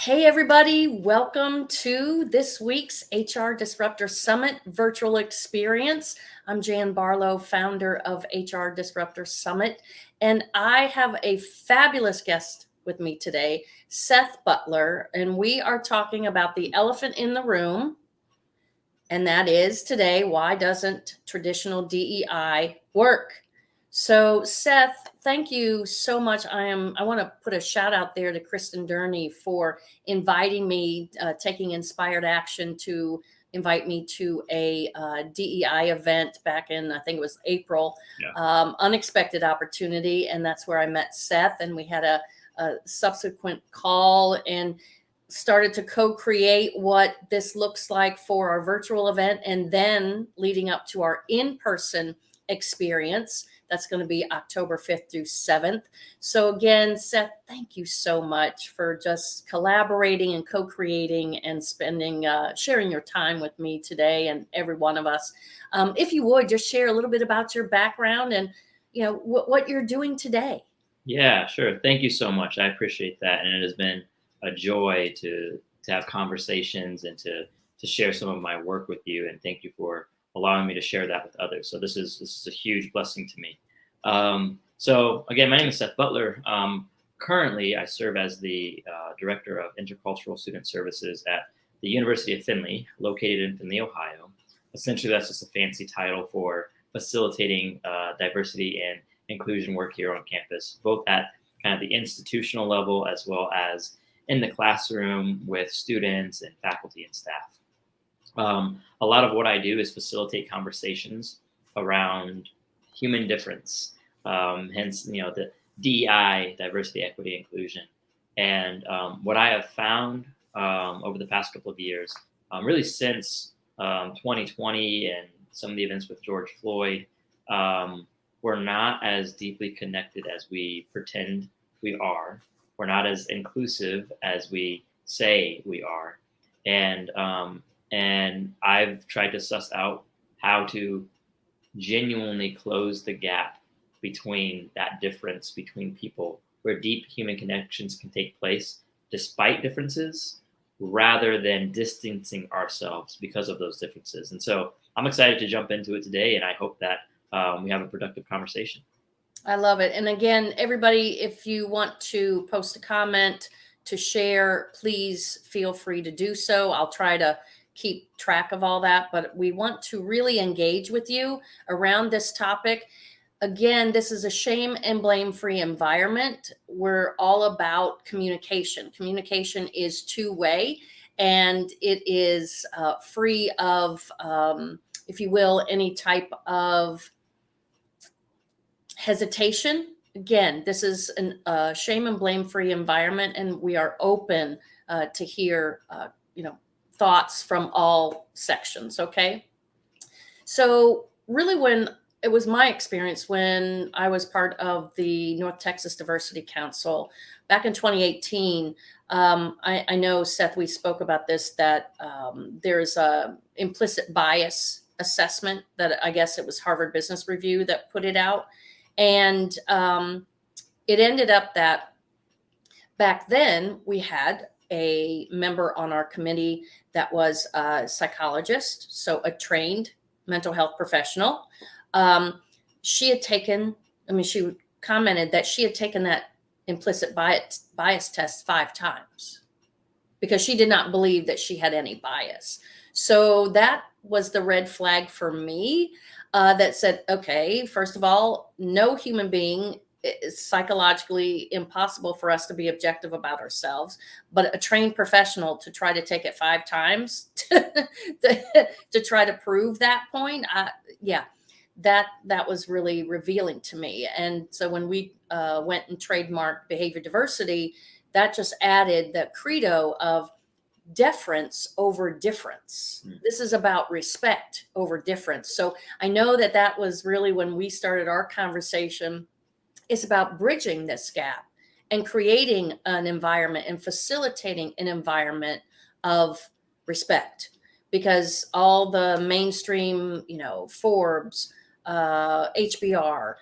Hey, everybody, welcome to this week's HR Disruptor Summit virtual experience. I'm Jan Barlow, founder of HR Disruptor Summit, and I have a fabulous guest with me today, Seth Butler, and we are talking about the elephant in the room, and that is today, why doesn't traditional DEI work? So, Seth, thank you so much. I want to put a shout out there to Kristen Durney for inviting me, taking inspired action to invite me to a DEI event back in, I think it was April. Yeah. Unexpected opportunity, and that's where I met Seth, and we had a subsequent call and started to co-create what this looks like for our virtual event, and then leading up to our in-person experience. That's going to be October 5th through 7th. So again, Seth, thank you so much for just collaborating and co-creating and sharing your time with me today and every one of us. If you would just share a little bit about your background and what you're doing today. Yeah, sure. Thank you so much. I appreciate that. And it has been a joy to have conversations and to share some of my work with you. And thank you for allowing me to share that with others. So this is a huge blessing to me. So again, my name is Seth Butler. Currently, I serve as the Director of Intercultural Student Services at the University of Findlay, located in Findlay, Ohio. Essentially, that's just a fancy title for facilitating diversity and inclusion work here on campus, both at kind of the institutional level as well as in the classroom with students and faculty and staff. A lot of what I do is facilitate conversations around human difference, hence the DEI, diversity, equity, inclusion. And what I have found over the past couple of years, really since 2020 and some of the events with George Floyd, we're not as deeply connected as we pretend we are. We're not as inclusive as we say we are. And I've tried to suss out how to genuinely close the gap between that difference between people, where deep human connections can take place despite differences, rather than distancing ourselves because of those differences. And so I'm excited to jump into it today, and I hope that we have a productive conversation. I love it. And again, everybody, if you want to post a comment to share, please feel free to do so. I'll try to keep track of all that, but we want to really engage with you around this topic. Again, this is a shame and blame-free environment. We're all about communication. Communication is two-way, and it is free of, if you will, any type of hesitation. Again, this is a shame and blame-free environment, and we are open to hear, thoughts from all sections. Okay. So really, when it was my experience when I was part of the North Texas Diversity Council back in 2018, I know, Seth, we spoke about this, that there's a implicit bias assessment that I guess it was Harvard Business Review that put it out. And it ended up that back then we had a member on our committee that was a psychologist, so a trained mental health professional. She commented that she had taken that implicit bias test 5 times because she did not believe that she had any bias. So that was the red flag for me. That said, okay, first of all, no human being is psychologically impossible for us to be objective about ourselves, but a trained professional to try to take it 5 times to try to prove that point. That was really revealing to me. And so when we went and trademarked behavior diversity, that just added the credo of deference over difference. This is about respect over difference. So I know that was really when we started our conversation. It's about bridging this gap and creating an environment and facilitating an environment of respect, because all the mainstream, Forbes, HBR,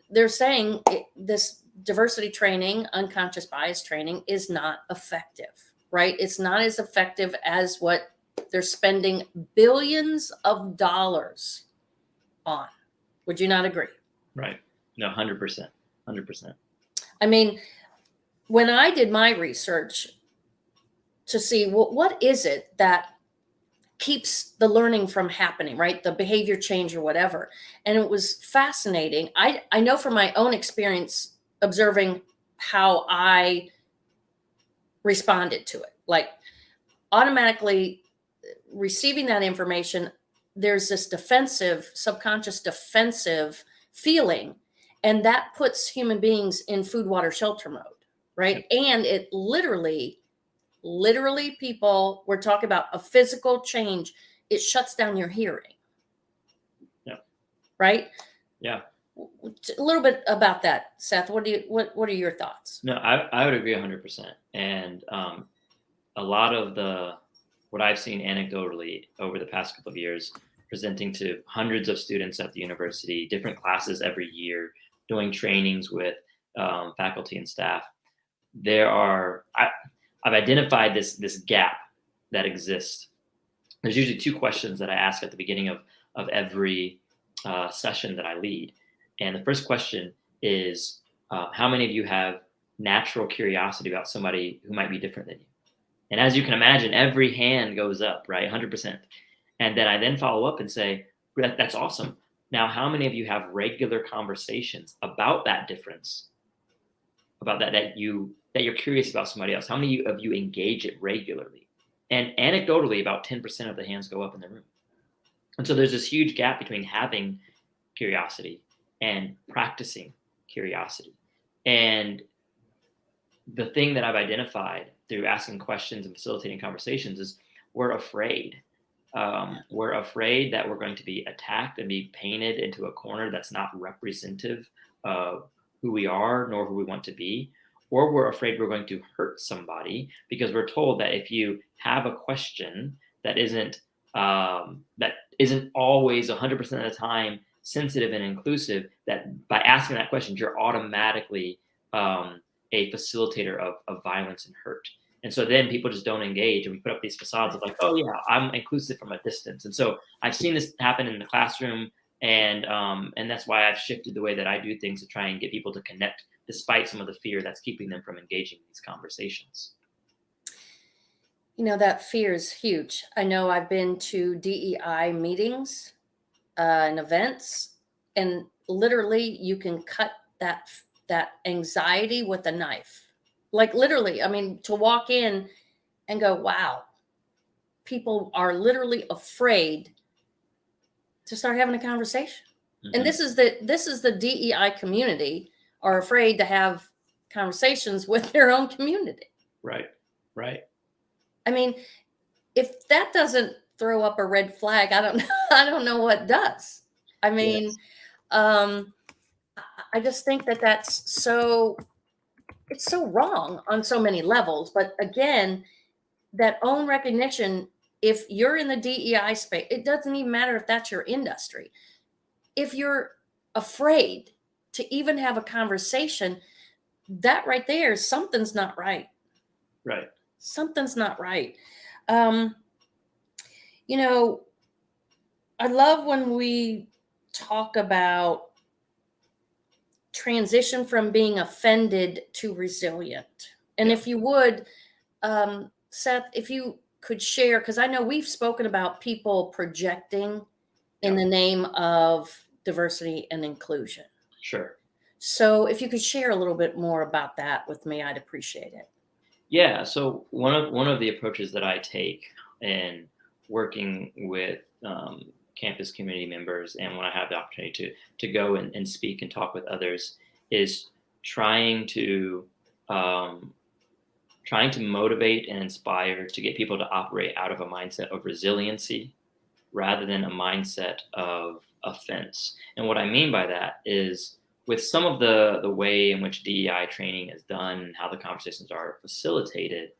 they're saying this diversity training, unconscious bias training, is not effective. right? It's not as effective as what they're spending billions of dollars on. Would you not agree? Right. No, 100%. 100%. I mean, when I did my research to see what is it that keeps the learning from happening, right? The behavior change or whatever. And it was fascinating. I know from my own experience observing how I responded to it. Like automatically receiving that information, there's this defensive, subconscious defensive feeling. And that puts human beings in food, water, shelter mode, right? And it literally people, we're talking about a physical change. It shuts down your hearing. Yeah. Right? Yeah. A little bit about that, Seth. What are your thoughts? No, I would agree 100%. And a lot of what I've seen anecdotally over the past couple of years, presenting to hundreds of students at the university, different classes every year, doing trainings with faculty and staff. I've identified this gap that exists. There's usually two questions that I ask at the beginning of every session that I lead. And the first question is, how many of you have natural curiosity about somebody who might be different than you? And as you can imagine, every hand goes up, right? 100%. And then I follow up and say, that's awesome. Now, how many of you have regular conversations about that difference, about that you're curious about somebody else? How many of you engage it regularly? And anecdotally, about 10% of the hands go up in the room. And so there's this huge gap between having curiosity and practicing curiosity. And the thing that I've identified through asking questions and facilitating conversations is we're afraid. We're afraid that we're going to be attacked and be painted into a corner that's not representative of who we are nor who we want to be. Or we're afraid we're going to hurt somebody because we're told that if you have a question that isn't always 100% of the time sensitive and inclusive, that by asking that question, you're automatically a facilitator of violence and hurt. And so then people just don't engage, and we put up these facades of like, oh yeah, I'm inclusive from a distance. And so I've seen this happen in the classroom, and that's why I've shifted the way that I do things to try and get people to connect despite some of the fear that's keeping them from engaging in these conversations. You know, that fear is huge. I know I've been to DEI meetings and events, and literally you can cut that anxiety with a knife. Like literally, I mean, to walk in and go, wow, people are literally afraid to start having a conversation. Mm-hmm. And this is the DEI community are afraid to have conversations with their own community. Right. I mean, if that doesn't throw up a red flag, I don't know what does. I mean, yes. I just think that's it's so wrong on so many levels. But again, that own recognition, if you're in the DEI space, it doesn't even matter if that's your industry. If you're afraid to even have a conversation, that right there, something's not right. Right. Something's not right. You know, I love when we talk about transition from being offended to resilient. And if you would, Seth, if you could share, because I know we've spoken about people projecting in the name of diversity and inclusion. Sure. So if you could share a little bit more about that with me, I'd appreciate it. Yeah. So one of the approaches that I take in working with campus community members, and when I have the opportunity to go and speak and talk with others, is trying to motivate and inspire to get people to operate out of a mindset of resiliency rather than a mindset of offense. And what I mean by that is, with some of the way in which DEI training is done and how the conversations are facilitated,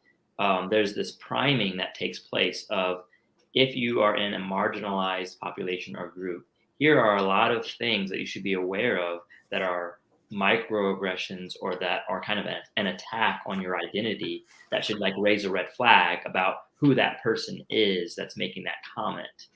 there's this priming that takes place of, if you are in a marginalized population or group, here are a lot of things that you should be aware of that are microaggressions or that are kind of an attack on your identity that should like raise a red flag about who that person is that's making that comment.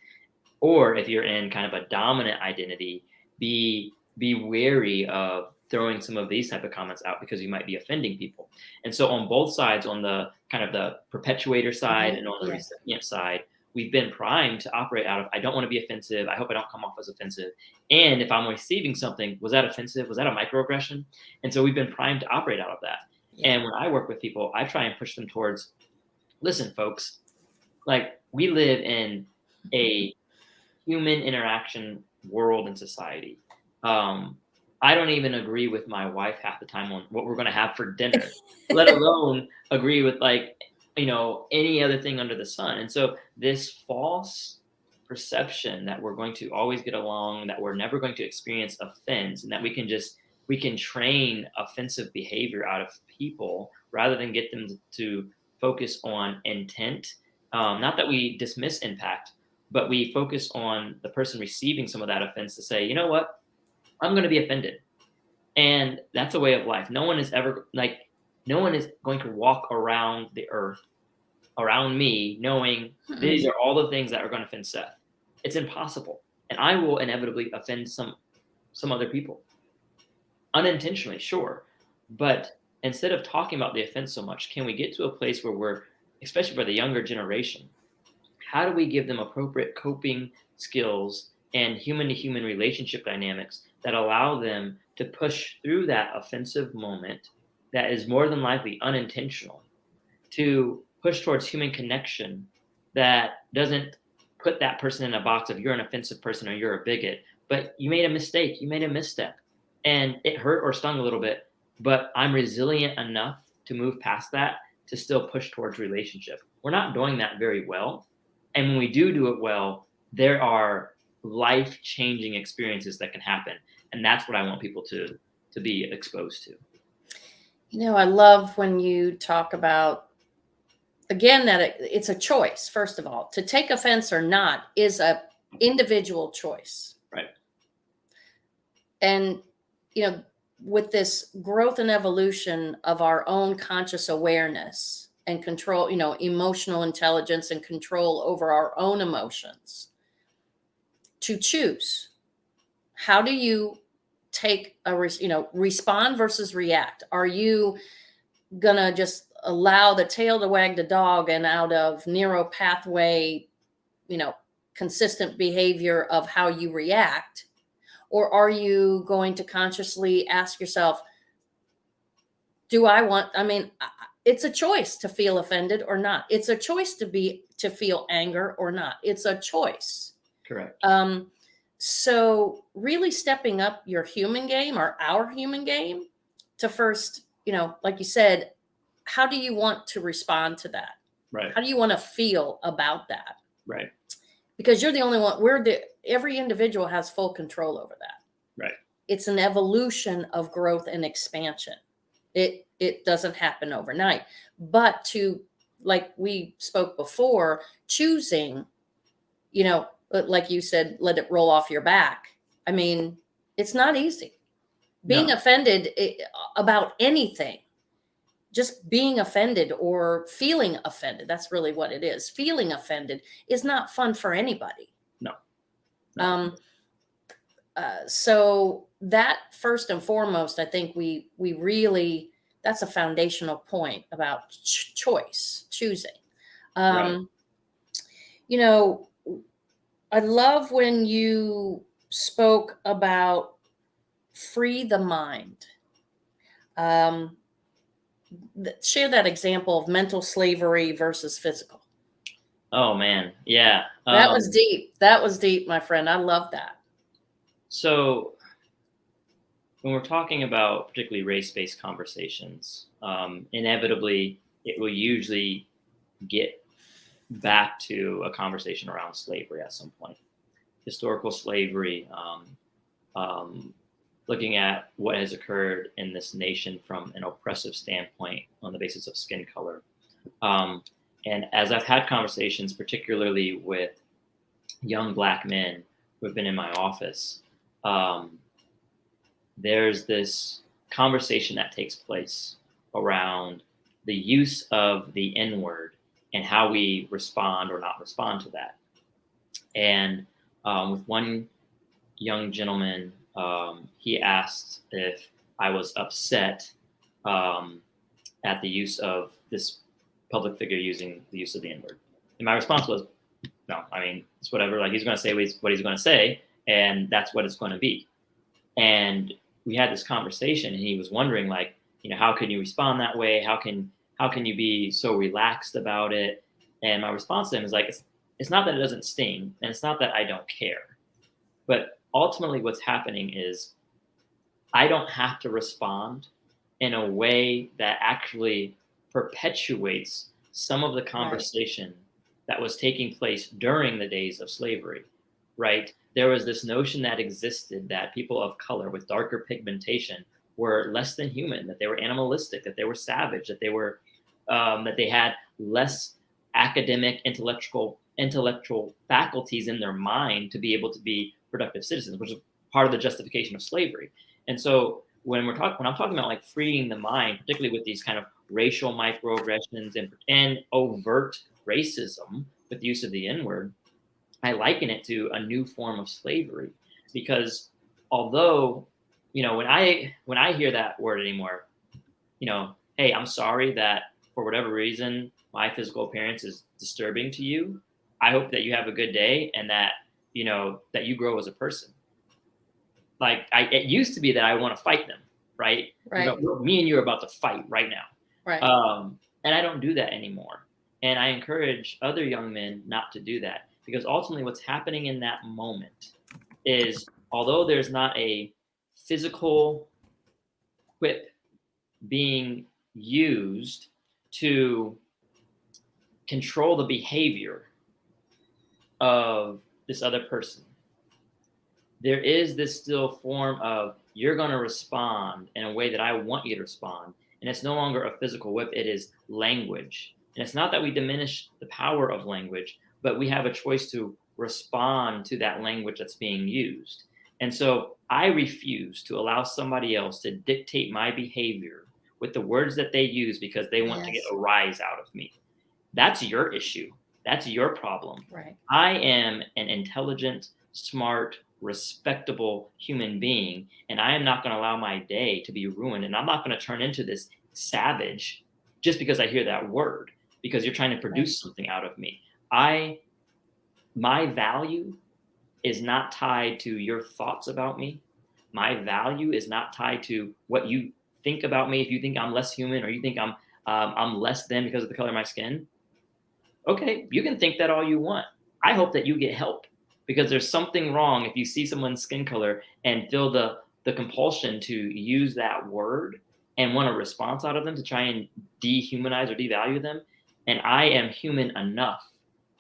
Or if you're in kind of a dominant identity, be wary of throwing some of these type of comments out because you might be offending people. And so on both sides, on the kind of the perpetuator side and on the Yes. recipient side, we've been primed to operate out of, I don't want to be offensive. I hope I don't come off as offensive. And if I'm receiving something, was that offensive? Was that a microaggression? And so we've been primed to operate out of that. Yeah. And when I work with people, I try and push them towards, listen, folks, like we live in a human interaction world and society. I don't even agree with my wife half the time on what we're going to have for dinner, let alone agree with like, any other thing under the sun. And so this false perception that we're going to always get along, that we're never going to experience offense, and that we can train offensive behavior out of people rather than get them to focus on intent. Not that we dismiss impact, but we focus on the person receiving some of that offense to say, you know what, I'm going to be offended. And that's a way of life. No one is going to walk around the earth, around me, knowing these are all the things that are going to offend Seth. It's impossible. And I will inevitably offend some other people. Unintentionally, sure. But instead of talking about the offense so much, can we get to a place where we're, especially for the younger generation, how do we give them appropriate coping skills and human-to-human relationship dynamics that allow them to push through that offensive moment that is more than likely unintentional, to push towards human connection that doesn't put that person in a box of you're an offensive person or you're a bigot, but you made a mistake, you made a misstep, and it hurt or stung a little bit, but I'm resilient enough to move past that to still push towards relationship. We're not doing that very well. And when we do it well, there are life-changing experiences that can happen. And that's what I want people to be exposed to. I love when you talk about, again, that it's a choice. First of all, to take offense or not is a individual choice. Right. And, with this growth and evolution of our own conscious awareness and control, emotional intelligence and control over our own emotions, to choose, how do you take respond versus react? Are you gonna just allow the tail to wag the dog and out of narrow pathway, consistent behavior of how you react? Or are you going to consciously ask yourself, it's a choice to feel offended or not. It's a choice to feel anger or not. It's a choice. Correct. So really stepping up your human game or our human game to first, like you said, how do you want to respond to that? Right. How do you want to feel about that? Right. Because you're the only one. Every individual has full control over that. Right. It's an evolution of growth and expansion. It doesn't happen overnight. But like we spoke before, choosing, like you said, let it roll off your back. It's not easy. Being offended about anything, just being offended or feeling offended, that's really what it is. Feeling offended is not fun for anybody. No. So that first and foremost, I think we really, that's a foundational point about choice, choosing. Right. I love when you spoke about free the mind. Share that example of mental slavery versus physical. Oh man. Yeah. That was deep. That was deep, my friend. I love that. So when we're talking about particularly race-based conversations, inevitably it will usually get back to a conversation around slavery at some point. Historical slavery, looking at what has occurred in this nation from an oppressive standpoint on the basis of skin color. And as I've had conversations, particularly with young Black men who have been in my office, there's this conversation that takes place around the use of the N word and how we respond or not respond to that. And with one young gentleman, he asked if I was upset at the use of this public figure using the use of the N word. And my response was, no, I mean, it's whatever. Like, he's going to say what he's going to say, and that's what it's going to be. And we had this conversation, and he was wondering, like, how can you respond that way? How can you be so relaxed about it? And my response to him is like, it's not that it doesn't sting, and it's not that I don't care, but ultimately what's happening is I don't have to respond in a way that actually perpetuates some of the conversation that was taking place during the days of slavery, right? There was this notion that existed that people of color with darker pigmentation were less than human, that they were animalistic, that they were savage, that they were that they had less academic, intellectual faculties in their mind to be able to be productive citizens, which is part of the justification of slavery. And so when I'm talking about like freeing the mind, particularly with these kind of racial microaggressions and overt racism with the use of the N-word, I liken it to a new form of slavery, because although, when I hear that word anymore, hey, I'm sorry that for whatever reason my physical appearance is disturbing to you. I hope that you have a good day and that that you grow as a person. Like, it used to be that I want to fight them, right? Right. Me and you are about to fight right now. Right. And I don't do that anymore. And I encourage other young men not to do that, because ultimately what's happening in that moment is, although there's not a physical whip being used to control the behavior of this other person, there is this still form of, you're going to respond in a way that I want you to respond. And it's no longer a physical whip, it is language. And it's not that we diminish the power of language, but we have a choice to respond to that language that's being used. And so I refuse to allow somebody else to dictate my behavior with the words that they use because they want to get a rise out of me. That's your issue. That's your problem. Right. I am an intelligent, smart, respectable human being, and I am not going to allow my day to be ruined. And I'm not going to turn into this savage just because I hear that word, because you're trying to produce something out of me. My value is not tied to your thoughts about me. My value is not tied to what you think about me. If you think I'm less human, or you think I'm less than because of the color of my skin, okay, you can think that all you want. I hope that you get help, because there's something wrong if you see someone's skin color and feel the compulsion to use that word and want a response out of them to try and dehumanize or devalue them. And I am human enough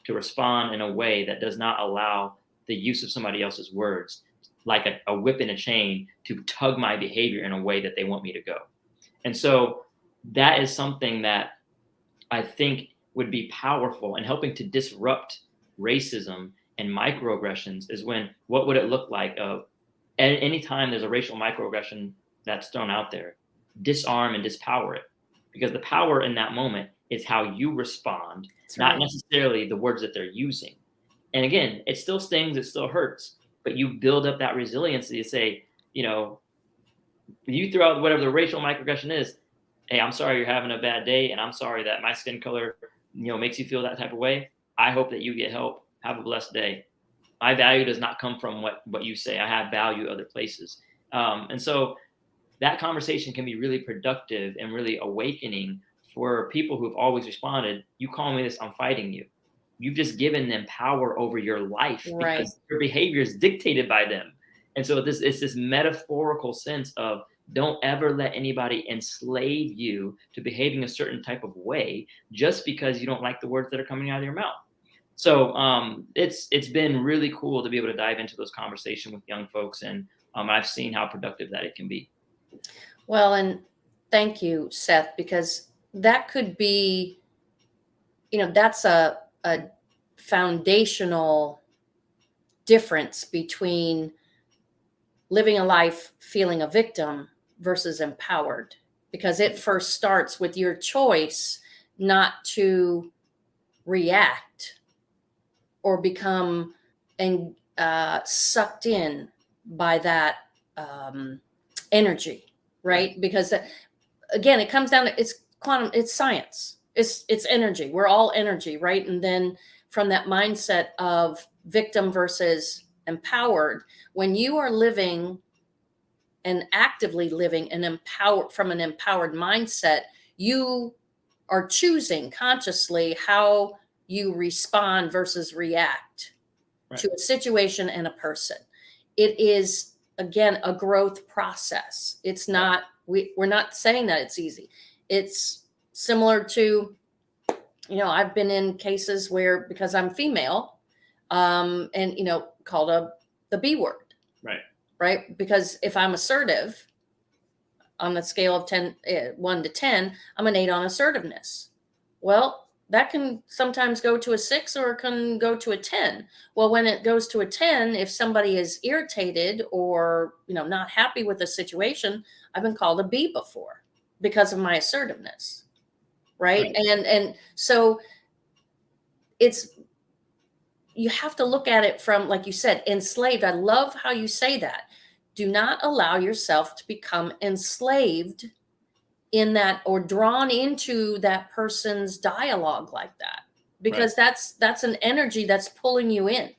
to respond in a way that does not allow the use of somebody else's words, like a whip in a chain, to tug my behavior in a way that they want me to go. And so that is something that I think would be powerful in helping to disrupt racism and microaggressions, is when, what would it look like anytime there's a racial microaggression that's thrown out there, disarm and dispower it, because the power in that moment is how you respond, not necessarily the words that they're using. And again, it still stings, it still hurts, but you build up that resiliency to say, you throw out whatever the racial microaggression is. Hey, I'm sorry you're having a bad day, and I'm sorry that my skin color, makes you feel that type of way. I hope that you get help. Have a blessed day. My value does not come from what you say. I have value other places. And so that conversation can be really productive and really awakening for people who've always responded, you call me this, I'm fighting you. You've just given them power over your life, because your behavior is dictated by them. And so it's this metaphorical sense of, don't ever let anybody enslave you to behaving a certain type of way just because you don't like the words that are coming out of your mouth. So it's been really cool to be able to dive into those conversations with young folks, and I've seen how productive that it can be. Well, and thank you, Seth, because that could be, that's a foundational difference between living a life feeling a victim versus empowered, because it first starts with your choice not to react or become and sucked in by that energy, right? Because again, it comes down to it's quantum, it's science, it's energy. We're all energy, right? And then from that mindset of victim versus empowered, when you are living and actively living an empowered from an empowered mindset, you are choosing consciously how you respond versus react to a situation and a person. It is, again, a growth process. It's not, we're not saying that it's easy. It's similar to, I've been in cases where, because I'm female, and, called the B word. Right. Because if I'm assertive on the scale of 1 to 10, I'm an 8 on assertiveness. Well, that can sometimes go to a 6 or it can go to a 10. Well, when it goes to a 10, if somebody is irritated or, not happy with the situation, I've been called a B before because of my assertiveness. Right. And so you have to look at it from, like you said, enslaved. I love how you say that. Do not allow yourself to become enslaved in that or drawn into that person's dialogue like that, because that's an energy that's pulling you in.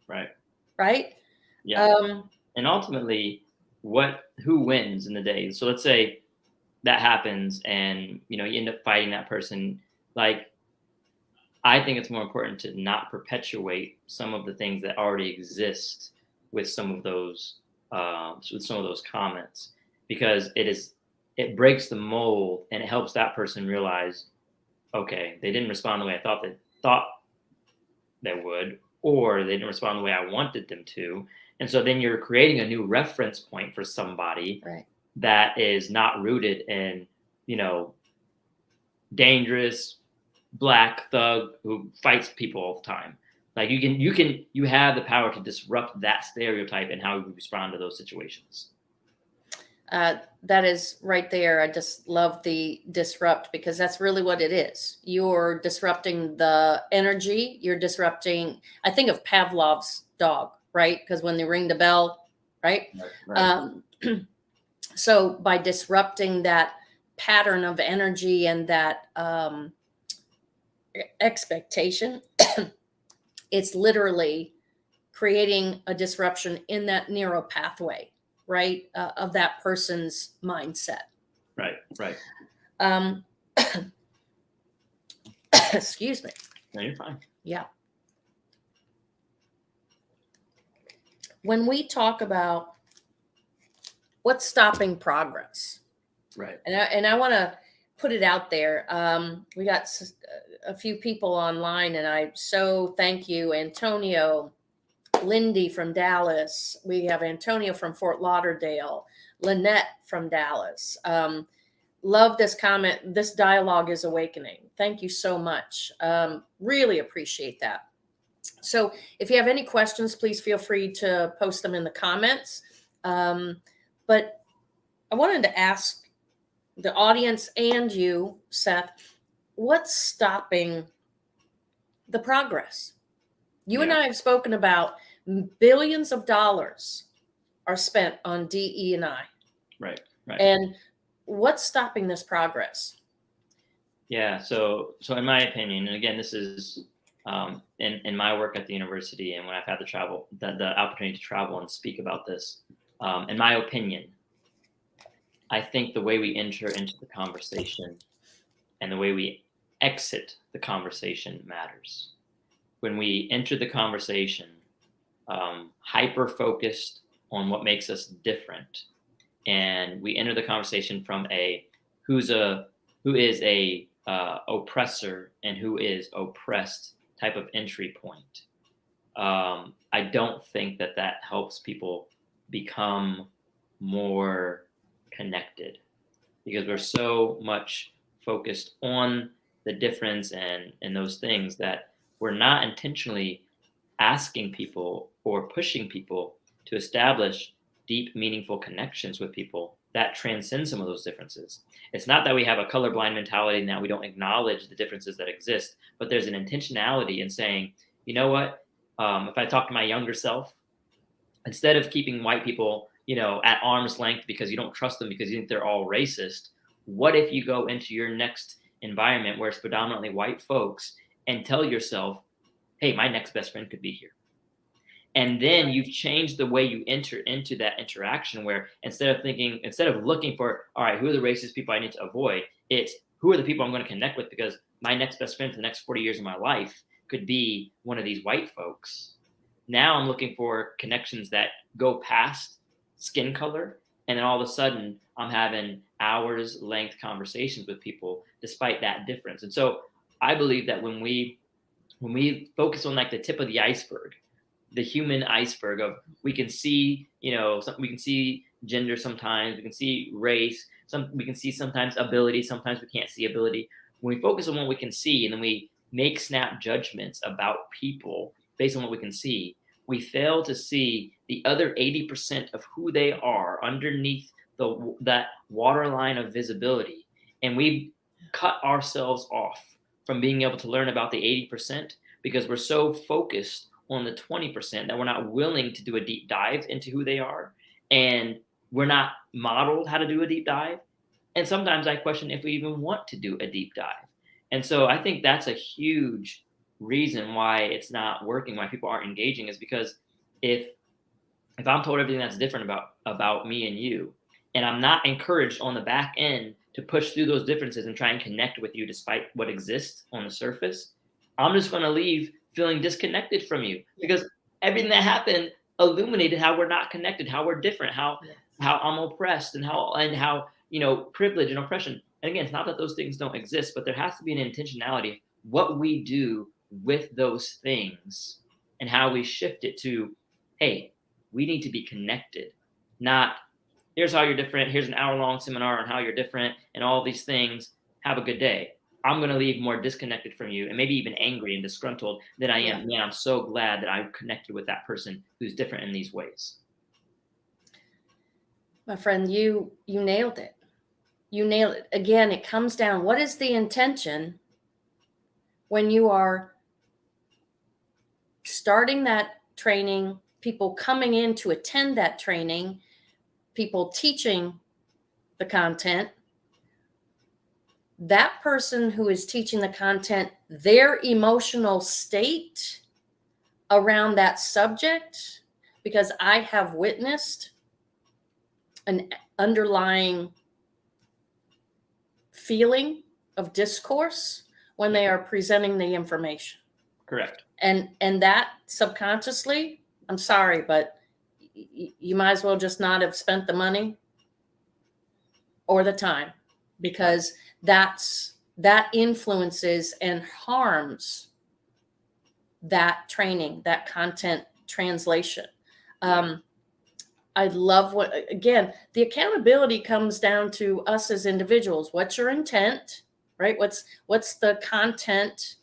Right. Yeah. And ultimately, who wins in the day? So let's say that happens and, you end up fighting that person. Like, I think it's more important to not perpetuate some of the things that already exist with some of those comments, because it breaks the mold and it helps that person realize, okay, they didn't respond the way I thought they would, or they didn't respond the way I wanted them to. And so then you're creating a new reference point for somebody that is not rooted in, dangerous black thug who fights people all the time. Like you have the power to disrupt that stereotype and how you respond to those situations. That is right there. I just love the disrupt, because that's really what it is. You're disrupting the energy. You're disrupting, I think of Pavlov's dog, right? Because when they ring the bell, right? So by disrupting that pattern of energy and that expectation, it's literally creating a disruption in that neural pathway, right, of that person's mindset. Right. Excuse me. No, you're fine. Yeah. When we talk about what's stopping progress, and I want to put it out there. We got a few people online, and I so thank you, Antonio, Lindy from Dallas. We have Antonio from Fort Lauderdale, Lynette from Dallas. Love this comment. This dialogue is awakening. Thank you so much. Really appreciate that. So if you have any questions, please feel free to post them in the comments. But I wanted to ask the audience and you, Seth, what's stopping the progress? You and I have spoken about billions of dollars are spent on DE&I. Right. And what's stopping this progress? Yeah. So in my opinion, and again, this is in my work at the university, and when I've had the opportunity to travel and speak about this, in my opinion, I think the way we enter into the conversation and the way we exit the conversation matters. When we enter the conversation hyper-focused on what makes us different, and we enter the conversation from who is a oppressor and who is oppressed type of entry point, I don't think that helps people become more connected, because we're so much focused on the difference and those things that we're not intentionally asking people or pushing people to establish deep, meaningful connections with people that transcends some of those differences. It's not that we have a colorblind mentality and that we don't acknowledge the differences that exist, but there's an intentionality in saying, you know what, if I talk to my younger self, instead of keeping white people, at arm's length because you don't trust them because you think they're all racist, what if you go into your next environment where it's predominantly white folks and tell yourself, hey, my next best friend could be here. And then you've changed the way you enter into that interaction, where instead of looking for, all right, who are the racist people I need to avoid, it's who are the people I'm going to connect with, because my next best friend for the next 40 years of my life could be one of these white folks. Now I'm looking for connections that go past skin color. And then all of a sudden I'm having hours length conversations with people despite that difference. And so I believe that when we focus on like the tip of the iceberg, the human iceberg of, we can see, we can see gender sometimes, we can see race, we can see sometimes ability, sometimes we can't see ability. When we focus on what we can see and then we make snap judgments about people based on what we can see, we fail to see the other 80% of who they are underneath that waterline of visibility. And we cut ourselves off from being able to learn about the 80% because we're so focused on the 20% that we're not willing to do a deep dive into who they are, and we're not modeled how to do a deep dive. And sometimes I question if we even want to do a deep dive. And so I think that's a huge reason why it's not working, why people aren't engaging, is because if I'm told everything that's different about me and you, and I'm not encouraged on the back end to push through those differences and try and connect with you despite what exists on the surface, I'm just going to leave feeling disconnected from you, because everything that happened illuminated how we're not connected, how we're different, how I'm oppressed, and how privilege and oppression. And again, it's not that those things don't exist, but there has to be an intentionality what we do with those things and how we shift it to, hey, we need to be connected, not here's how you're different, here's an hour-long seminar on how you're different and all these things, have a good day. I'm going to leave more disconnected from you and maybe even angry and disgruntled than I am. Man, I'm so glad that I'm connected with that person who's different in these ways. My friend, you nailed it. You nailed it. Again, it comes down, what is the intention when you are starting that training, people coming in to attend that training, people teaching the content? That person who is teaching the content, their emotional state around that subject, because I have witnessed an underlying feeling of discourse when they are presenting the information. Correct. And that subconsciously, I'm sorry, but you might as well just not have spent the money or the time, because that influences and harms that training, that content translation. I love again, the accountability comes down to us as individuals. What's your intent, right? What's the content,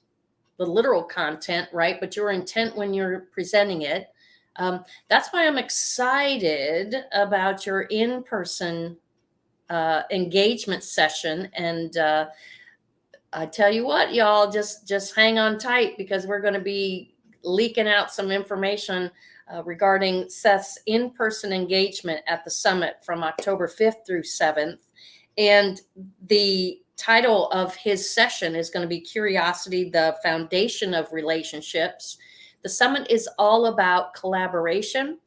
the literal content, right? But your intent when you're presenting it. That's why I'm excited about your in-person engagement session. And I tell you what, y'all, just hang on tight, because we're going to be leaking out some information regarding Seth's in-person engagement at the summit from October 5th through 7th. And the title of his session is going to be Curiosity, the Foundation of Relationships. The summit is all about collaboration,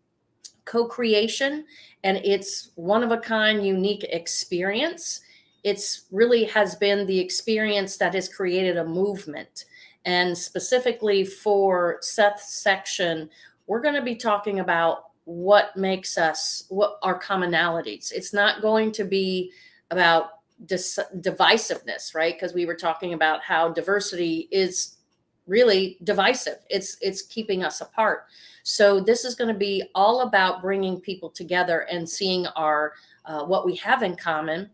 co-creation, and it's one of a kind, unique experience. It's really has been the experience that has created a movement. And specifically for Seth's section, we're going to be talking about what makes us, what our commonalities. It's not going to be about divisiveness, right? Because we were talking about how diversity is really divisive. It's keeping us apart. So this is going to be all about bringing people together and seeing our what we have in common.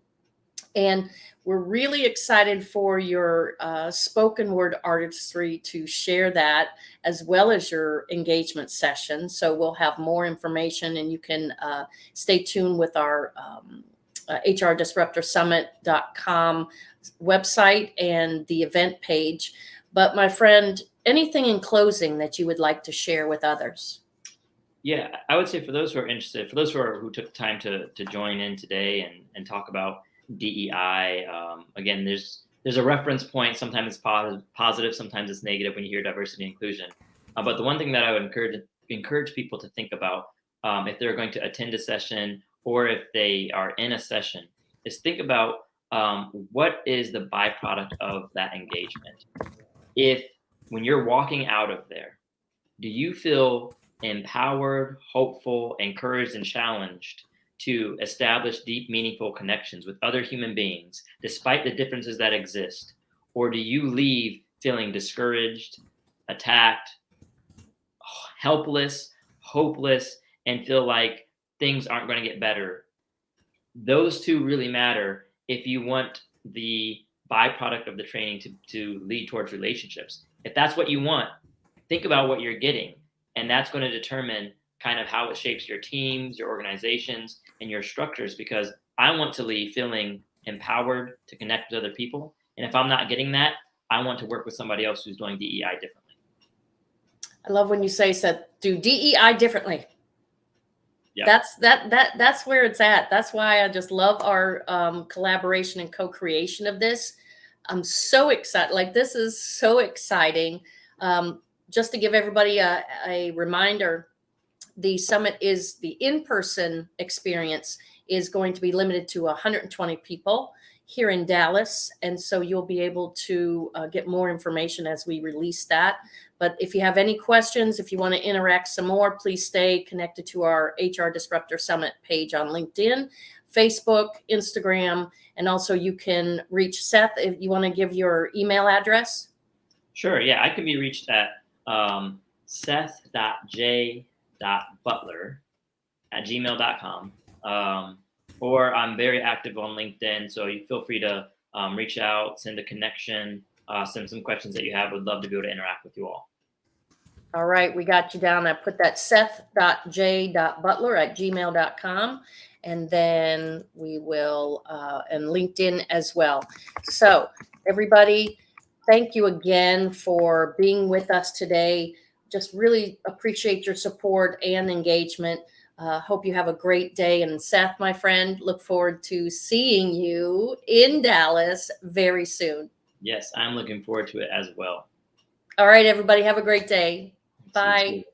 And we're really excited for your spoken word artistry to share that, as well as your engagement session. So we'll have more information, and you can stay tuned with our HRDisruptorSummit.com website and the event page. But my friend, anything in closing that you would like to share with others? Yeah, I would say for those who are interested, for those who took the time to join in today and talk about DEI, again, there's a reference point. Sometimes it's positive, sometimes it's negative when you hear diversity and inclusion. But the one thing that I would encourage people to think about, if they're going to attend a session or if they are in a session, is think about what is the byproduct of that engagement. If when you're walking out of there, do you feel empowered, hopeful, encouraged, and challenged to establish deep, meaningful connections with other human beings, despite the differences that exist? Or do you leave feeling discouraged, attacked, helpless, hopeless, and feel like things aren't going to get better? Those two really matter if you want the byproduct of the training to lead towards relationships. If that's what you want, think about what you're getting. And that's going to determine kind of how it shapes your teams, your organizations, and your structures, because I want to leave feeling empowered to connect with other people. And if I'm not getting that, I want to work with somebody else who's doing DEI differently. I love when you say, Seth, do DEI differently. Yeah. That's where it's at. That's why I just love our collaboration and co-creation of this. I'm so excited. Like, this is so exciting. Just to give everybody a reminder, the summit is the in-person experience is going to be limited to 120 people here in Dallas. And so you'll be able to get more information as we release that. But if you have any questions, if you want to interact some more, please stay connected to our HR Disruptor Summit page on LinkedIn, Facebook, Instagram, and also you can reach Seth if you want to give your email address. Sure. Yeah, I can be reached at seth.j.butler@gmail.com. Or I'm very active on LinkedIn, so you feel free to reach out, send a connection, send some questions that you have. Would love to be able to interact with you all. All right, we got you down. I put that seth.j.butler@gmail.com, and then we will, and LinkedIn as well. So everybody, thank you again for being with us today. Just really appreciate your support and engagement. Hope you have a great day. And Seth, my friend, look forward to seeing you in Dallas very soon. Yes, I'm looking forward to it as well. All right, everybody, have a great day. Bye.